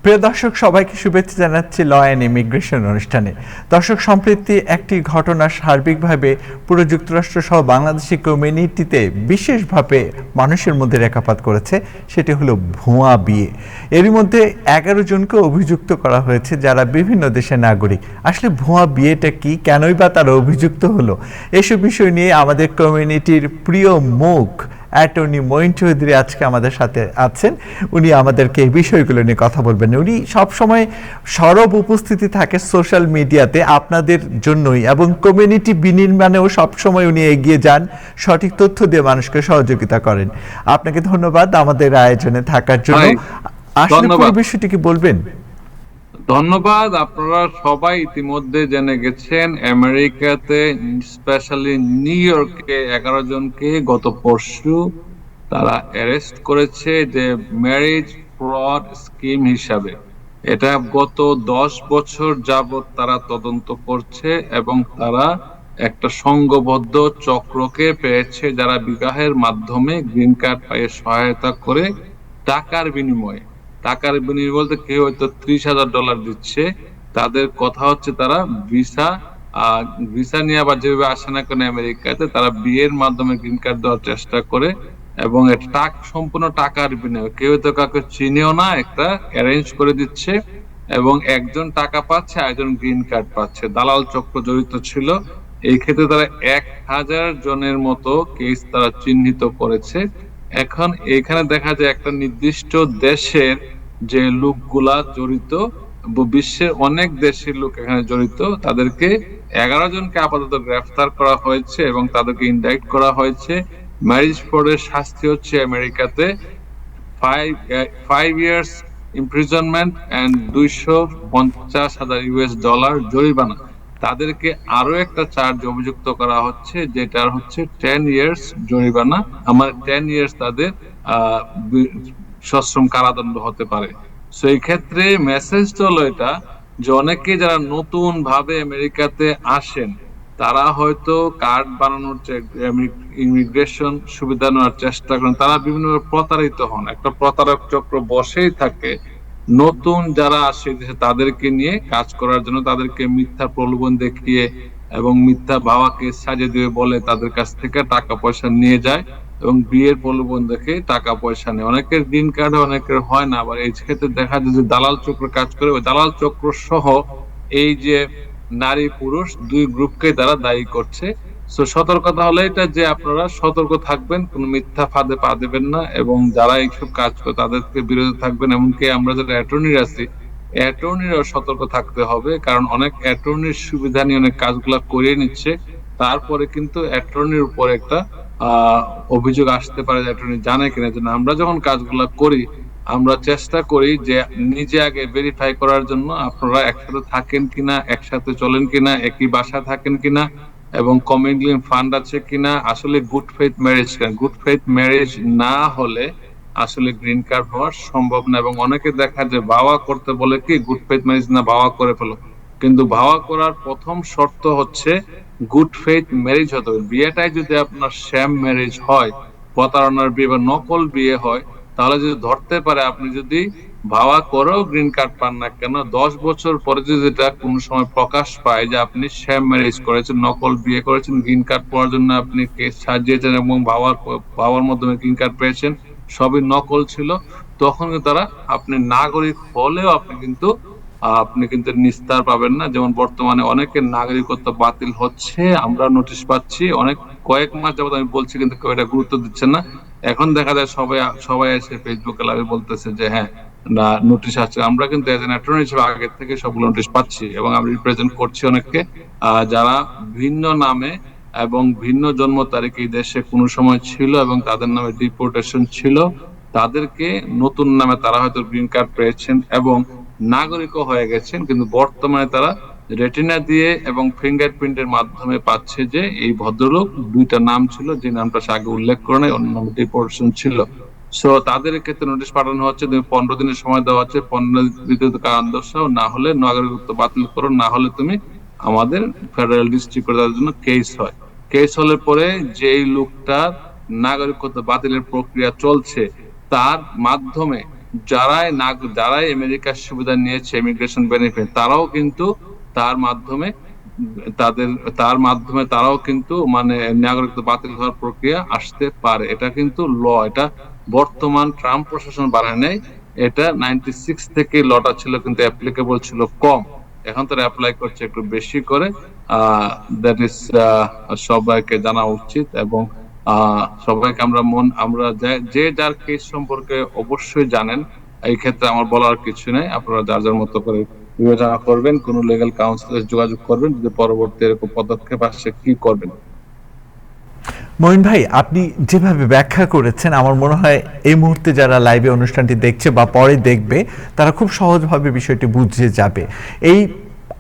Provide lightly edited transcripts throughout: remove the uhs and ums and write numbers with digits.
প্রিয় দর্শক, সবাইকে শুভেচ্ছা জানাচ্ছি ল অ্যান্ড ইমিগ্রেশন অনুষ্ঠানে। দর্শক, সম্প্রতি একটি ঘটনা সার্বিকভাবে পুরো যুক্তরাষ্ট্র সহ বাংলাদেশি কমিউনিটিতে বিশেষভাবে মানুষের মধ্যে রেখাপাত করেছে, সেটি হলো ভুয়া বিয়ে। এরই মধ্যে 11 জনকে অভিযুক্ত করা হয়েছে যারা বিভিন্ন দেশের নাগরিক। আসলে ভুয়া বিয়েটা কি, কেনই বা তারা অভিযুক্ত হলো, এসব বিষয় নিয়ে আমাদের কমিউনিটির প্রিয় মুখ অ্যাটর্নি মঈন চৌধুরী আজকে আমাদের সাথে আছেন। উনি আমাদেরকে এই বিষয়গুলো নিয়ে কথা বলবেন। উনি সবসময় সরব উপস্থিতি থাকে সোশ্যাল মিডিয়াতে আপনাদের জন্যই, এবং কমিউনিটি বিনির্মাণেও সবসময় উনি এগিয়ে যান, সঠিক তথ্য দিয়ে মানুষকে সহযোগিতা করেন। আপনাকে ধন্যবাদ আমাদের আয়োজনে থাকার জন্য। আসলে পুরো বিষয়টি কি বলবেন? ধন্যবাদ। আপনারা সবাই ইতিমধ্যে জেনে গেছেন, আমেরিকাতে স্পেশালি নিউ ইয়র্কে 11 জনকে গত পরশু তারা অ্যারেস্ট করেছে যে ম্যারেজ ফ্রড স্কিম হিসাবে। এটা গত 10 বছর যাবত তারা তদন্ত করছে এবং তারা একটা সংঘবদ্ধ চক্রকে পেয়েছে যারা বিবাহের মাধ্যমে গ্রিন কার্ড পাইয়ে সহায়তা করে টাকার বিনিময়ে বলতে কেউ হয়তো $30,000 দিচ্ছে। তাদের কথা হচ্ছে তারা ভিসা নিয়ে আবার যেভাবে আসে না কেন আমেরিকাতে, তারা বিয়ের মাধ্যমে গ্রিন কার্ড দেওয়ার চেষ্টা করে এবং সম্পূর্ণ টাকার বিনিময়ে, কেউ তো কাউকে চিনেও না, একটা অ্যারেঞ্জ করে দিচ্ছে এবং একজন টাকা পাচ্ছে, একজন গ্রিন কার্ড পাচ্ছে। দালাল চক্র জড়িত ছিল। এই ক্ষেত্রে তারা 1000 জনের মতো কেস তারা চিহ্নিত করেছে। এখন এখানে দেখা যায় একটা নির্দিষ্ট দেশের যে লোকগুলা জড়িত, বিশ্বের অনেক দেশের লোক এখানে জড়িত, তাদেরকে 11 জনকে আপাতত গ্রেফতার করা হয়েছে এবং তাদেরকে ইনডাইট করা হয়েছে। ম্যারেজ ফ্রডের শাস্তি হচ্ছে আমেরিকাতে 5 ইয়ার্স ইমপ্রিজনমেন্ট এন্ড $250,000 জরিমানা। তাদেরকে আরো একটা চার্জ অভিযুক্ত করা হচ্ছে, যেটা হচ্ছে 10 ইয়ার্স জরিমানা। 10 ইয়ার্স তাদের সশ্রম কারাদণ্ড হতে পারে। সো এই ক্ষেত্রে মেসেজটা হলো এটা যে অনেকে যারা নতুন ভাবে আমেরিকাতে আসেন, তারা হয়তো কার্ড বানানোর ইমিগ্রেশন সুবিধা নেওয়ার চেষ্টা করেন, তারা বিভিন্ন প্রতারিত হন। একটা প্রতারক চক্র বসেই থাকে নতুন যারা আসে তাদেরকে নিয়ে কাজ করার জন্য, তাদেরকে মিথ্যা প্রলোভন দেখিয়ে এবং মিথ্যা বাবাকে সাজিয়ে দিয়ে বলে তাদের কাছ থেকে টাকা পয়সা নিয়ে যায় এবং বিয়ের প্রলোভন দেখে টাকা পয়সা নেয়। অনেকের গ্রিন কার্ড অনেকের হয় না। আবার এই ক্ষেত্রে দেখা যায় যে দালাল চক্র কাজ করে। ওই দালাল চক্র সহ এই যে নারী পুরুষ দুই গ্রুপকে তারা দায়ী করছে। সো সতর্কতা হলো এটা যে আপনারা সতর্ক থাকবেন, কোন মিথ্যা ফাঁদে পা দেবেন না এবং যারা এইসব কাজ করে তাদেরকে বিরত থাকবেন। এমনকি আমরা যারা অ্যাটর্নি আছি, অ্যাটর্নিরাও সতর্ক থাকতে হবে, কারণ অনেক অ্যাটর্নির সুবিধা নিয়ে অনেক কাজগুলো করিয়ে নিচ্ছে। তারপরে কিন্তু অ্যাটর্নির উপর একটা অভিযোগ আসতে পারে যে অ্যাটর্নি জানে কিনা। যে আমরা যখন কাজগুলো করি, আমরা চেষ্টা করি যে নিজে আগে ভেরিফাই করার জন্য আপনারা একসাথে থাকেন কিনা, একসাথে চলেন কিনা, একই বাসায় থাকেন কিনা এবং কমিউনিটি ফান্ড আছে কিনা, আসলে গুড ফেথ ম্যারেজ কিনা। গুড ফেথ ম্যারেজ না হলে আসলে গ্রিন কার্ড হওয়া সম্ভব না। এবং অনেকে দেখা যায় ভাওয়া করতে বলে কি গুড ফেথ ম্যারেজ না, ভাওয়া করে ফেলো। কিন্তু ভাওয়া করার প্রথম শর্ত হচ্ছে গুড ফেথ ম্যারেজ হতে হবে। বিয়েটাই যদি আপনার শ্যাম ম্যারেজ হয়, প্রতারণার বিয়ে বা নকল বিয়ে হয়, তাহলে যদি ধরতে পারে আপনি যদি ভাওয়া করেও গ্রিন কার্ড পান না কেন, 10 বছর পরে যদি এটা কোন সময় প্রকাশ পায় যে আপনি শ্যাম ম্যারেজ করেছেন, নকল বিয়ে করেছেন, গ্রিন কার্ড পাওয়ার জন্য আপনি কেস সাজিয়েছেন এবং ভাওয়ার মাধ্যমে গ্রিন কার্ড পেয়েছেন, সবই নকল ছিল, তখন তারা আপনি নাগরিক হলেও আপনি কিন্তু নিস্তার পাবেন না। যেমন বর্তমানে অনেকের নাগরিকত্ব বাতিল হচ্ছে, আমরা নোটিশ পাচ্ছি অনেক, কয়েক মাস যাবত আমি বলছি, কিন্তু কেউ এটা গুরুত্ব দিচ্ছে না। এখন দেখা যায় সবাই এসে ফেসবুকে লাইভে বলতেছে যে হ্যাঁ না নোটিশ আসছে। আমরা কিন্তু এজ এন অ্যাটর্নি হিসেবে আগে থেকে সবগুলো নোটিশ পাচ্ছি এবং আমি রিপ্রেজেন্ট করছি অনেককে যারা ভিন্ন নামে এবং ভিন্ন জন্ম তারিখ এই দেশে কোনো সময় ছিল এবং তাদের নামে ডিপোর্টেশন ছিল, তাদেরকে নতুন নামে তারা হয়তো গ্রিন কার্ড পেয়েছেন এবং নাগরিকও হয়ে গেছেন, কিন্তু বর্তমানে তারা রেটিনা দিয়ে এবং ফিঙ্গারপ্রিন্টের মাধ্যমে পাচ্ছে যে এই ভদ্রলোক দুইটা নাম ছিল, যে নামটা সে আগে উল্লেখ করে নাই, অন্য নামে ডিপোর্টেশন ছিল। সো তাদের ক্ষেত্রে নোটিশ পাঠানো হচ্ছে, তুমি 15 দিনের সময় দেওয়া হচ্ছে, 15 দিনের কারণ দর্শাও, না হলে নাগরিকত্ব বাতিল করো, না হলে তুমি আমাদের ফেডারেল ডিস্ট্রিক্ট কোর্টে তাদের জন্য কেস হয়। কেস হলে পরে যেই লোকটার নাগরিকত্ব বাতিলের প্রক্রিয়া চলছে, তার মাধ্যমে যারাই আমেরিকার সুবিধা নিয়েছে ইমিগ্রেশন বেনিফিট, তারাও কিন্তু তার মাধ্যমে তাদের তার মাধ্যমে তারাও কিন্তু মানে নাগরিকত্ব বাতিল হওয়ার প্রক্রিয়া আসতে পারে। এটা কিন্তু এটা বর্তমান ট্রাম্প প্রশাসন বানায় নাই। এটা 96 থেকে লটা ছিল, কিন্তু অ্যাপ্লিকেবল ছিল কম। এখন তারা অ্যাপ্লাই করছে একটু বেশি করে। দ্যাট ইজ সবাইকে জানা উচিত, এবং সবাইকে আমরা যে যার কেস সম্পর্কে অবশ্যই জানেন। এই ক্ষেত্রে আমার বলার কিছু নেই, আপনারা যার যার মতো করে বিবেচনা করবেন, কোন লিগ্যাল কাউন্সিলের যোগাযোগ করবেন, যদি পরবর্তী এরকম পদক্ষেপ আসে কি করবেন। মঈন ভাই, আপনি যেভাবে ব্যাখ্যা করেছেন, আমার মনে হয় এই মুহূর্তে যারা লাইভে অনুষ্ঠানটি দেখছে বা পরে দেখবে, তারা খুব সহজভাবে বিষয়টি বুঝে যাবে। এই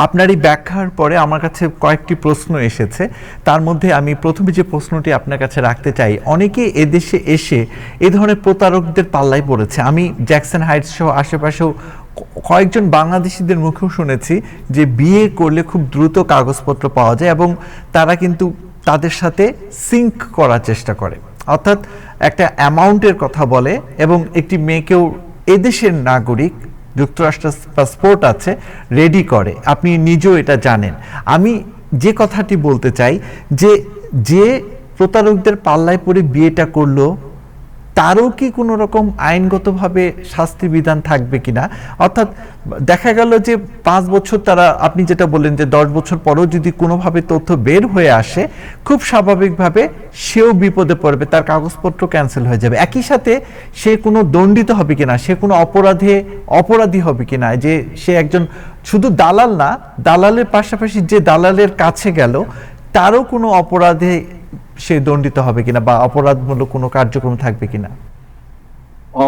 আপনার এই ব্যাখ্যার পরে আমার কাছে কয়েকটি প্রশ্ন এসেছে। তার মধ্যে আমি প্রথমে যে প্রশ্নটি আপনার কাছে রাখতে চাই, অনেকে এদেশে এসে এই ধরনের প্রতারকদের পাল্লায় পড়েছে। আমি জ্যাকসন হাইটস সহ আশেপাশেও কয়েকজন বাংলাদেশিদের মুখেও শুনেছি যে বিয়ে করলে খুব দ্রুত কাগজপত্র পাওয়া যায় এবং তারা কিন্তু তাদের সাথে সিঙ্ক করার চেষ্টা করে, অর্থাৎ একটা অ্যামাউন্টের কথা বলে এবং একটি মেয়েকেও এদেশের নাগরিক, যুক্তরাষ্ট্রের পাসপোর্ট আছে, রেডি করে। আপনি নিজেও এটা জানেন। আমি যে কথাটি বলতে চাই যে প্রতারকদের পাল্লায় পড়ে বিয়েটা করলো, তারও কি কোনো রকম আইনগতভাবে শাস্তি বিধান থাকবে কিনা? অর্থাৎ দেখা গেল যে 5 বছর তারা, আপনি যেটা বললেন যে 10 বছর পরেও যদি কোনোভাবে তথ্য বের হয়ে আসে, খুব স্বাভাবিকভাবে সেও বিপদে পড়বে, তার কাগজপত্র ক্যান্সেল হয়ে যাবে। একই সাথে সে কোনো দণ্ডিত হবে কিনা, সে কোনো অপরাধী হবে কিনা, যে সে একজন শুধু দালাল না, দালালের পাশাপাশি যে দালালের কাছে গেল তারও কোনো অপরাধে সে দণ্ডিত হবে কিনা বা অপরাধমূলক কোনো কার্যক্রম থাকবে কিনা?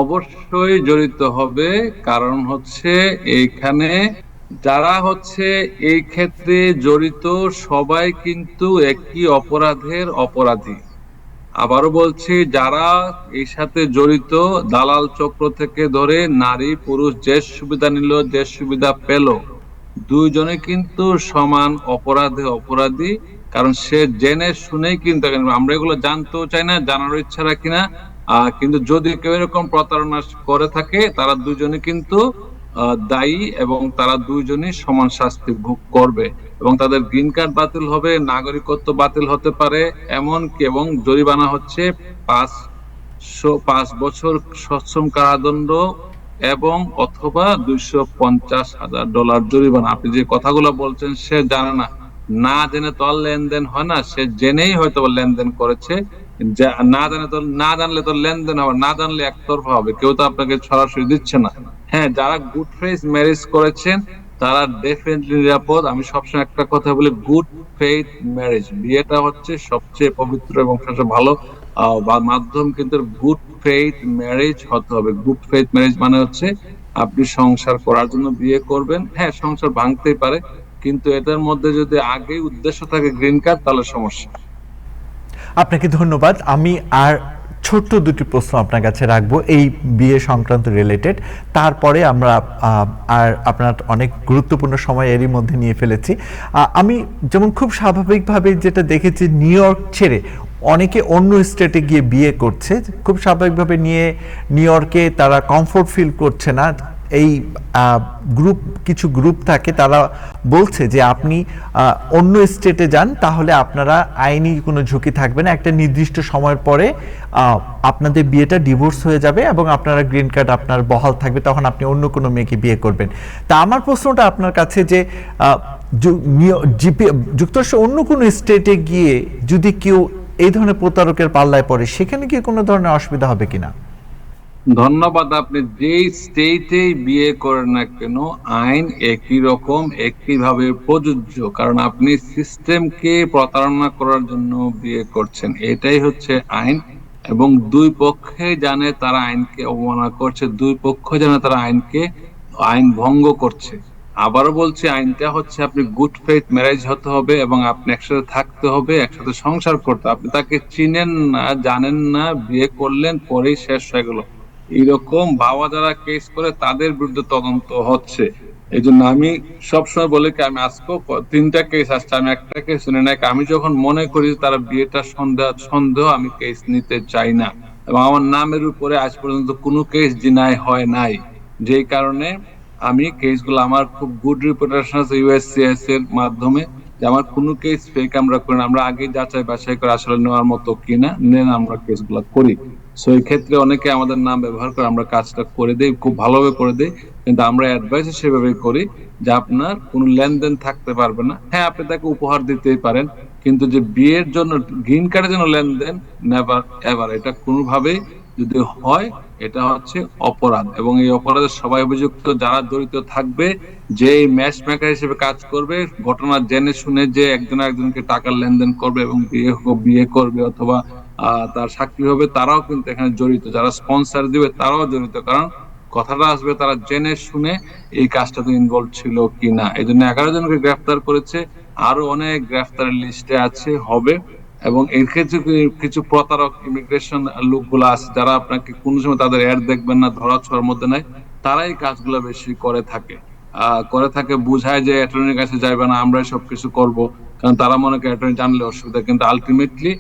অবশ্যই জড়িত হবে, কারণ হচ্ছে এইখানে যারা হচ্ছে এই ক্ষেত্রে জড়িত সবাই কিন্তু একই অপরাধের অপরাধী। আবারও বলছি, যারা এই সাথে জড়িত, দালাল চক্র থেকে ধরে নারী পুরুষ যে সুবিধা নিল, যে সুবিধা পেল, দুইজনে কিন্তু সমান অপরাধী। কারণ সে জেনে শুনেই কিন্তু, আমরা এগুলো জানতেও চাই না, জানার ইচ্ছা রাখি না, কিন্তু যদি কেউ এরকম প্রতারণা করে থাকে, তারা দুজনে কিন্তু দায়ী এবং তারা দুইজনই সমান শাস্তি ভোগ করবে, এবং তাদের গ্রিন কার্ড বাতিল হবে, নাগরিকত্ব বাতিল হতে পারে এমনকি, এবং জরিমানা হচ্ছে 5 বছর সশ্রম কারাদণ্ড এবং অথবা $250,000 জরিমানা। আপনি যে কথাগুলো বলছেন, সে জানে না, না জেনে তো আর লেনদেন হয় না, সে জেনেই হয়তো লেনদেন করেছে। না জানলে তো লেনদেন হবে, না জানলে একতরফা হবে, কেউ তো আপনাকে সরাসরি দিচ্ছে না। হ্যাঁ, যারা গুড ফেইথ ম্যারেজ করেছেন তারা ডেফিনেটলি নিরাপদ। আমি সবসময় একটা কথা বলি, গুড ফেইথ ম্যারেজ, বিয়েটা হচ্ছে সবচেয়ে পবিত্র এবং সবচেয়ে ভালো মাধ্যম, কিন্তু গুড ফেইথ ম্যারেজ হতে হবে। গুড ফেইথ ম্যারেজ মানে হচ্ছে আপনি সংসার করার জন্য বিয়ে করবেন। হ্যাঁ, সংসার ভাঙতেই পারে, কিন্তু এটার মধ্যে যদি আগেই উদ্দেশ্য থাকে গ্রিন কার্ড, তাহলে সমস্যা। আপনাকে ধন্যবাদ। আমি আর ছোট্ট দুটি প্রশ্ন আপনার কাছে রাখবো এই বিয়ে সংক্রান্ত রিলেটেড, তারপরে আমরা আর আপনার অনেক গুরুত্বপূর্ণ সময় এরই মধ্যে নিয়ে ফেলেছি। আমি যেমন খুব স্বাভাবিকভাবে যেটা দেখেছি, নিউ ইয়র্ক ছেড়ে অনেকে অন্য স্টেটে গিয়ে বিয়ে করছে, খুব স্বাভাবিকভাবে নিউ ইয়র্কে তারা কমফোর্ট ফিল করছে না। এই কিছু গ্রুপ থাকে, তারা বলছে যে আপনি অন্য স্টেটে যান, তাহলে আপনারা আইনি কোনো ঝুঁকি থাকবে না, একটা নির্দিষ্ট সময়ের পরে আপনাদের বিয়েটা ডিভোর্স হয়ে যাবে এবং আপনারা গ্রিন কার্ড আপনার বহাল থাকবে, তখন আপনি অন্য কোনো মেয়েকে বিয়ে করবেন। তা আমার প্রশ্নটা আপনার কাছে যে যুক্তরাষ্ট্রের অন্য কোনো স্টেটে গিয়ে যদি কেউ এই ধরনের প্রতারকের পাল্লায় পড়ে, সেখানে কি কোনো ধরনের অসুবিধা হবে কিনা? ধন্যবাদ। আপনি যেই স্টেটেই বিয়ে করেন না কেন, আইন একই রকম, একইভাবে প্রযোজ্য, কারণ আপনি সিস্টেমকে প্রতারণা করার জন্য বিয়ে করছেন, এটাই হচ্ছে আইন। এবং দুই পক্ষে জানে তারা আইনকে অবমাননা করছে, দুই পক্ষ জানে তারা আইন ভঙ্গ করছে। আবারও বলছি, আইনটা হচ্ছে আপনি গুড ফেইথ ম্যারেজ হতে হবে এবং আপনি একসাথে থাকতে হবে, একসাথে সংসার করতে। আপনি তাকে চিনেন না, জানেন না, বিয়ে করলেন, পরেই শেষ হয়ে গেল, এরকম ভাবা যারা কেস করে তাদের বিরুদ্ধে তদন্ত হচ্ছে। এই জন্য আমি সবসময় বলি কি, আমি আজকেও 3টা কেস আসছে, আমি একটা কেস শুনে নাই। আমি যখন মনে করি তারা বিয়েটা সন্দেহ, আমি কেস নিতে চাই না। এবং আমার নামের উপরে আজ পর্যন্ত কোনো কেস ডিনাই হয় নাই, যেই কারণে আমি কেসগুলো, আমার খুব গুড রিপুটেশন আছে ইউএসসিএস এর মাধ্যমে, যে আমার কোনো কেস ফেক আমরা করি না। আমরা আগে যাচাই বাছাই করে আসলে নেওয়ার মতো কিনা নেন আমরা কেসগুলো করি। সো এই ক্ষেত্রে অনেকে আমাদের নাম ব্যবহার করে, আমরা কাজটা করে দেই, খুব ভালোভাবে করে দেই, কিন্তু আমরা অ্যাডভাইস সেভাবে করি যে আপনার কোনো লেনদেন থাকতে পারবে না। হ্যাঁ, আপনি তাকে উপহার দিতেই পারেন, কিন্তু যে বিয়ের জন্য, গ্রিন কার্ডের জন্য লেনদেন, নেভার এভার, এটা কোনোভাবেই যদি হয় এটা হচ্ছে অপরাধ। এবং এই অপরাধের সবাই অভিযুক্ত, যারা জড়িত থাকবে, যে ম্যাচ মেকার হিসেবে কাজ করবে, ঘটনা জেনে শুনে যে একজন একজনকে টাকার লেনদেন করবে এবং বিয়ে করবে অথবা তার সাক্ষী হবে, তারাও কিন্তু এখানে জড়িত। যারা স্পন্সর দিবে তারাও জড়িত, কারণ কথাটা আসবে তারা জেনে শুনে এই কাজটাতে ইনভলভ ছিল কিনা। এই জন্য 11 জনকে গ্রেফতার করেছে, আরো অনেক গ্রেফতারের লিস্টে আছে, হবে। এবং এর ক্ষেত্রে কিছু প্রতারক ইমিগ্রেশন লোকগুলো আছে, যারা আপনাকে কোনো সময় তাদের অ্যাড দেখবেন না, ধরা ছোঁয়ার মধ্যে নাই, তারাই কাজগুলো বেশি করে থাকে, বুঝায় যে অ্যাটর্নির কাছে যাইবে না, আমরাই সবকিছু করব, কারণ তারা মনে করে অ্যাটর্নি জানলে অসুবিধা। কিন্তু আলটিমেটলি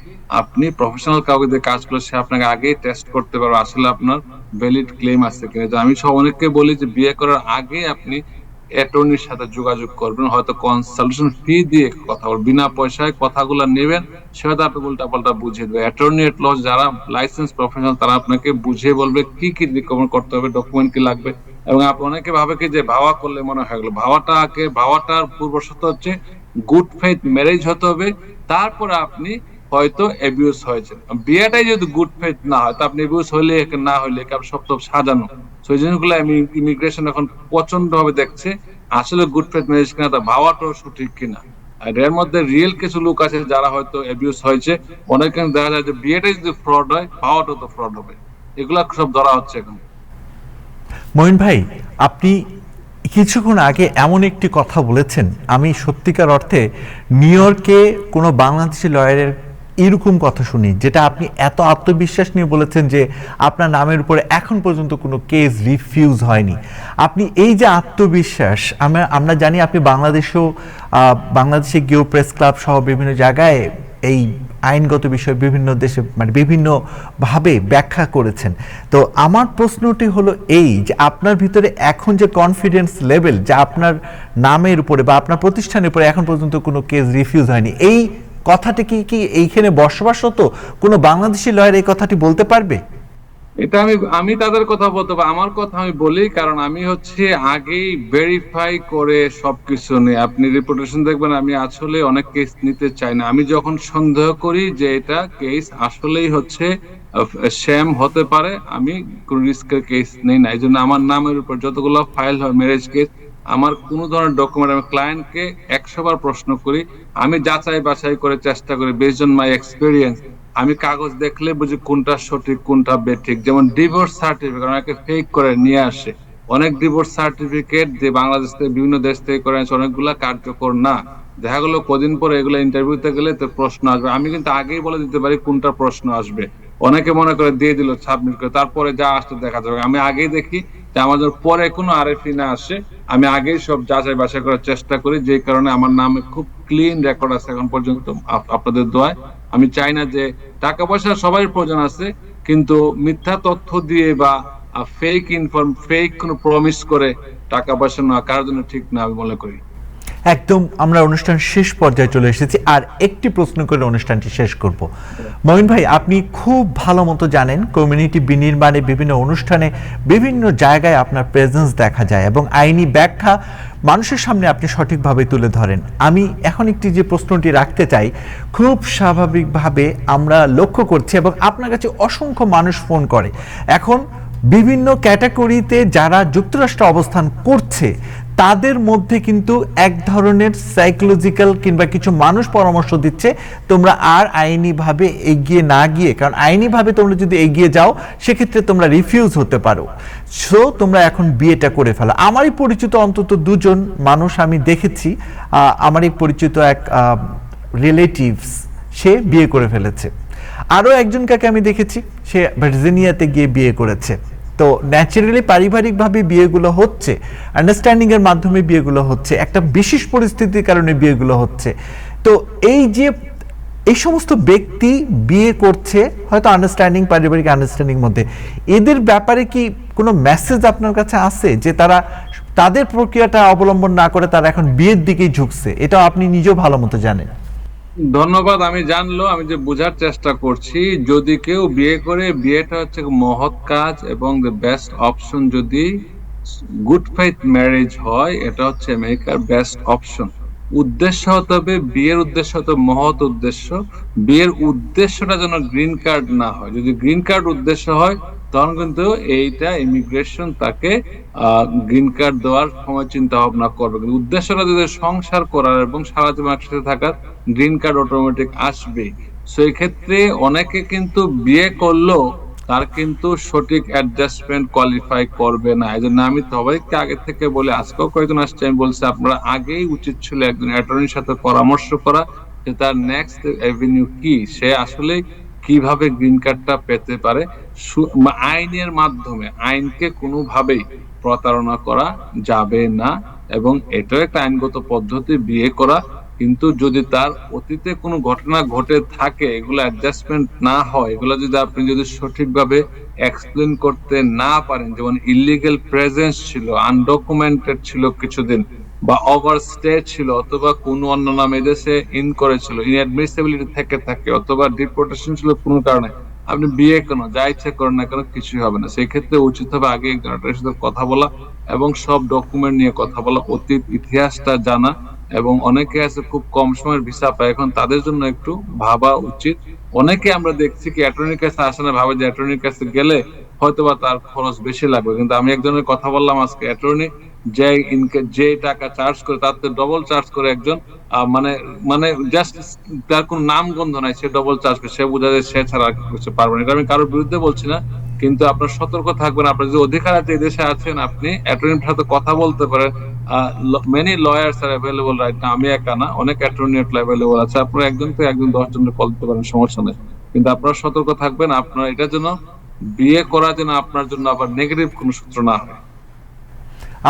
আপনি প্রফেশনাল কাউকে দিয়ে কাজগুলো সে আপনাকে আগেই টেস্ট করতে পারবে আসলে আপনার ভ্যালিড ক্লেম আছে কিনা। যে আমি সব অনেককে বলি যে বিয়ে করার আগে আপনি অ্যাটর্নির সাথে যোগাযোগ করবেন, হয়তো কনসালটেশন ফি দিয়ে কথা বলবেন, বিনা পয়সায় কথাগুলো নেবেন, সে হয়তো আপনাকে উল্টাপাল্টা বুঝিয়ে দেবে। অ্যাটর্নি এট ল যারা লাইসেন্স প্রফেশনাল, তারা আপনাকে বুঝিয়ে বলবে কি কি রিকমেন্ড করতে হবে, ডকুমেন্ট কি লাগবে। এবং অনেকে ভাবে কি যে ভাওয়া করলে মনে হয় গেলো, ভাওয়াটার পূর্ব শর্ত হচ্ছে গুড ফেথ ম্যারেজ হতে হবে, তারপরে আপনি হয়তো অ্যাবিউজ হয়েছে। বিয়েটাই যদি গুড ফেথ না হয়, তো আপনি অ্যাবিউজ হইলে না হইলে সব সাজানো। সেই জিনিসগুলো আমি ইমিগ্রেশন এখন প্রচন্ড ভাবে দেখছে, আসলে গুড ফেথ ম্যারেজ কিনা, তা ভাবাটাও সঠিক কিনা। আর এর মধ্যে রিয়েল কিছু লোক আছে যারা হয়তো অ্যাবিউজ হয়েছে, অনেক দেখা যায় যে বিয়েটাই যদি ফ্রড হয়, ভাবাটাও তো ফ্রড হবে। এগুলা সব ধরা হচ্ছে এখন। মঈন ভাই, আপনি কিছুক্ষণ আগে এমন একটি কথা বলেছেন, আমি সত্যিকার অর্থে নিউ ইয়র্কে কোনো বাংলাদেশি লয়ারের এরকম কথা শুনি, যেটা আপনি এত আত্মবিশ্বাস নিয়ে বলেছেন যে আপনার নামের উপরে এখন পর্যন্ত কোনো কেস রিফিউজ হয়নি। আপনি এই যে আত্মবিশ্বাস, আমরা জানি আপনি বাংলাদেশে গিয়েও প্রেস ক্লাব সহ বিভিন্ন জায়গায় এই আইনগত বিষয় বিভিন্ন দেশে মানে বিভিন্নভাবে ব্যাখ্যা করেছেন। তো আমার প্রশ্নটি হলো এই যে আপনার ভিতরে এখন যে কনফিডেন্স লেভেল, যা আপনার নামের উপরে বা আপনার প্রতিষ্ঠানের উপরে এখন পর্যন্ত কোনো কেস রিফিউজ হয়নি, এই কথাটি কি এইখানে বসবাসরত কোনো বাংলাদেশি লয়ার এই কথাটি বলতে পারবে? এটা আমি তাদের কথা বলতে পারি, আমার কথা আমি বলি, কারণ আমি হচ্ছে আগেই ভেরিফাই করে সবকিছু নেই। আপনি রিপোর্টেশন দেখবেন, আমি আসলে অনেক কেস নিতে চাই না। আমি যখন সন্দেহ করি যে এটা কেস আসলেই হচ্ছে শ্যাম হতে পারে, আমি কোন রিস্কের কেস নেই না। এই জন্য আমার নামের উপর যতগুলো ফাইল হয় ম্যারেজ কেস, আমার কোনো ধরনের ডকুমেন্ট, আমি ক্লায়েন্টকে 100 বার প্রশ্ন করি, আমি যাচাই বাছাই করে চেষ্টা করি বেসড অন মাই এক্সপিরিয়েন্স। আমি কাগজ দেখলে বুঝি কোনটা সঠিক কোনটা বেঠিক। যেমন ডিভোর্স সার্টিফিকেট অনেকে ফেক করে নিয়ে আসে, অনেক ডিভোর্স সার্টিফিকেট যে বাংলাদেশ থেকে বিভিন্ন দেশ থেকে করে আসে, অনেকগুলা কার্যকর না। দেখা গেলো কদিন পরে এগুলো ইন্টারভিউতে গেলে তো প্রশ্ন আসবে, আমি কিন্তু আগেই বলে দিতে পারি কোনটা প্রশ্ন আসবে। অনেকে মনে করে দিয়ে দিল সাবমিট করে, তারপরে যা আসতে দেখা যাবে। আমি আগেই দেখি যে আমাদের পরে কোনো আরএফই না আসে, আমি আগেই সব যাচাই বাছাই করার চেষ্টা করি, যে কারণে আমার নামে খুব ক্লিন রেকর্ড আছে এখন পর্যন্ত আপনাদের দোয়ায়। আমি চাই না যে, টাকা পয়সা সবাই প্রয়োজন আছে, কিন্তু মিথ্যা তথ্য দিয়ে বা ফেক কোনো প্রমিস করে টাকা পয়সা নেওয়া কারোর জন্য ঠিক না, আমি মনে করি। একদম আমরা অনুষ্ঠান শেষ পর্যায়ে চলে এসেছি, আর একটি প্রশ্ন করে অনুষ্ঠানটি শেষ করব। মঈন ভাই, আপনি খুব ভালো মতো জানেন কমিউনিটি বিনির্মাণে বিভিন্ন অনুষ্ঠানে বিভিন্ন জায়গায় আপনার প্রেজেন্স দেখা যায় এবং আইনি ব্যাখ্যা মানুষের সামনে আপনি সঠিকভাবে তুলে ধরেন। আমি এখন একটি যে প্রশ্নটি রাখতে চাই, খুব স্বাভাবিকভাবে আমরা লক্ষ্য করছি এবং আপনার কাছে অসংখ্য মানুষ ফোন করে এখন বিভিন্ন ক্যাটাগরিতে যারা যুক্তরাষ্ট্রে অবস্থান করছে, তাদের মধ্যে কিন্তু এক ধরনের সাইকোলজিক্যাল কিংবা কিছু মানুষ পরামর্শ দিচ্ছে তোমরা আর আইনিভাবে এগিয়ে না গিয়ে, কারণ আইনিভাবে তোমরা যদি এগিয়ে যাও সেক্ষেত্রে তোমরা রিফিউজ হতে পারো, সো তোমরা এখন বিয়েটা করে ফেলো। আমারই পরিচিত অন্তত 2 জন মানুষ আমি দেখেছি, আমারই পরিচিত এক রিলেটিভস, সে বিয়ে করে ফেলেছে। আরও একজন কাকে আমি দেখেছি, সে ভার্জিনিয়াতে গিয়ে বিয়ে করেছে। তো ন্যাচারালি পারিবারিকভাবে বিয়েগুলো হচ্ছে, আন্ডারস্ট্যান্ডিং এর মাধ্যমে বিয়েগুলো হচ্ছে, একটা বিশেষ পরিস্থিতির কারণে বিয়েগুলো হচ্ছে। তো এই যে এই সমস্ত ব্যক্তি বিয়ে করছে হয়তো আন্ডারস্ট্যান্ডিং, পারিবারিক আন্ডারস্ট্যান্ডিং মধ্যে, এদের ব্যাপারে কি কোনো মেসেজ আপনার কাছে আছে যে তারা তাদের প্রক্রিয়াটা অবলম্বন না করে তারা এখন বিয়ের দিকেই ঝুঁকছে? এটা আপনি নিজেও ভালো মতো জানেন। ধন্যবাদ। আমি জানলো, আমি যে বোঝার চেষ্টা করছি, যদি কেউ বিয়ে করে, বিয়েটা হচ্ছে মহৎ কাজ এবং দ্য বেস্ট অপশন। যদি গুড ফেইথ ম্যারেজ হয়, এটা হচ্ছে আমেরিকার বেস্ট অপশন। উদ্দেশ্য হতে হবে, বিয়ের উদ্দেশ্য হতে হবে মহৎ উদ্দেশ্য। বিয়ের উদ্দেশ্যটা যেন গ্রিন কার্ড না হয়। যদি গ্রিন কার্ড উদ্দেশ্য হয়, তখন কিন্তু এইটা ইমিগ্রেশন তাকে গ্রিন কার্ড দেওয়ার সময় চিন্তা ভাবনা করবে। কিন্তু উদ্দেশ্যটা যদি সংসার করার এবং সারা জীবন একসাথে থাকার, গ্রিন কার্ড অটোমেটিক আসবে। সেই ক্ষেত্রে অনেকে কিন্তু বিয়ে করলেও তার কিন্তু সঠিক অ্যাডজাস্টমেন্ট কোয়ালিফাই করবে না। এই জন্য আমি সবাইকে আগে থেকে বলে, আজকেও কয়েকজন আসছে, আমি বলছি আপনারা আগেই উচিত ছিল একজন অ্যাটর্নির সাথে পরামর্শ করা যে তার নেক্সট অ্যাভিনিউ কি, সে আসলে কিভাবে গ্রিন কার্ডটা পেতে পারে। আইনের মাধ্যমে আইনকে কোনোভাবেই প্রতারণা করা যাবে না, এবং এটাও একটা আইনগত পদ্ধতি বিয়ে করা। কিন্তু যদি তার অতীতে কোনো ঘটনা ঘটে থাকে, এগুলো অ্যাডজাস্টমেন্ট না হয়, এগুলো যদি আপনি যদি সঠিকভাবে এক্সপ্লেন করতে না পারেন, যেমন ইলিগেল প্রেজেন্স ছিল, আনডকুমেন্টেড ছিল কিছুদিন, বা ওভারস্টে ছিল, অথবা কোনো অন্য নামে দেশে ইন করেছিল, ইনঅ্যাডমিসিবিলিটি থেকে থাকে, অথবা ডিপোর্টেশন ছিল কোনো কারণে, আপনি বিয়ে কেন যা ইচ্ছা করেন না কেন, কিছুই হবে না। সেই ক্ষেত্রে উচিত হবে আগে একজন attorney-র সাথে কথা বলা এবং সব ডকুমেন্ট নিয়ে কথা বলা, অতীত ইতিহাসটা জানা। এবং অনেকে আছে খুব কম সময়ের ভিসা পায়, এখন তাদের জন্য একটু ভাবা উচিত। অনেকে আমরা দেখছি কি অ্যাটর্নির কাছে আসে না, ভাবে যে অ্যাটর্নির কাছে গেলে হয়তোবা তার খরচ বেশি লাগবে। কিন্তু আমি একজনের কথা বললাম আজকে, অ্যাটর্নি যে টাকা চার্জ করে তার তো ডবল চার্জ করে একজন, মানে মানে জাস্ট তার কোনো নাম গন্ধ নাই, সে ডবল চার্জ করে, সে বোঝা যায় সে ছাড়া আর কিছু পারবে না। এটা আমি কারোর বিরুদ্ধে বলছি না, কিন্তু আপনার সতর্ক থাকবেন। আপনার যে অধিকার আছে, এই দেশে আছেন, আপনি অ্যাটর্নির সাথে কথা বলতে পারেন। মেনি লয়ার্স আর অ্যাভেলেবল রাইট না, আমি একা না, অনেক অ্যাটর্নি অ্যাভেলেবল আছে। আপনারা একজন থেকে একজন 10 জনের কল দিতে পারেন, সমস্যা নেই। কিন্তু আপনারা সতর্ক থাকবেন, আপনার এটা যেন বিয়ে করা যেন আপনার জন্য আবার নেগেটিভ কোনো সূত্র না হয়।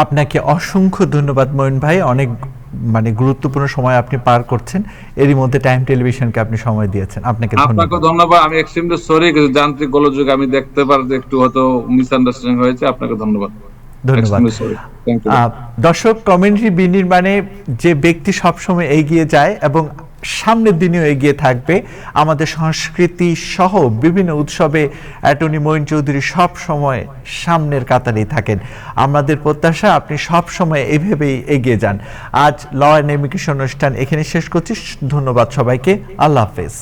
আপনাকে অসংখ্য ধন্যবাদ মঈন ভাই, অনেক মানে গুরুত্বপূর্ণ সময় আপনি পার করছেন, এরই মধ্যে টাইম টেলিভিশনকে আপনি সময় দিয়েছেন, আপনাকে ধন্যবাদ। আমি এক্সট্রিমলি সরি, যান্ত্রিক গোলযোগ আমি দেখতে পারি যে একটু হয়তো মিসআন্ডারস্ট্যান্ডিং হয়েছে। আপনাকে ধন্যবাদ। দর্শক, কমিউনিটি বিনির্মাণে যে ব্যক্তি সবসময় এগিয়ে যায় এবং সামনের দিনেও এগিয়ে থাকবে, আমাদের সংস্কৃতি সহ বিভিন্ন উৎসবে অ্যাটর্নি মঈন চৌধুরী সব সময় সামনের কাতারেই থাকেন। আমাদের প্রত্যাশা আপনি সব সময় এইভাবেই এগিয়ে যান। আজ ল অ্যান্ড ইমিগ্রেশন অনুষ্ঠান এখানে শেষ করছি। ধন্যবাদ সবাইকে। আল্লাহ হাফেজ।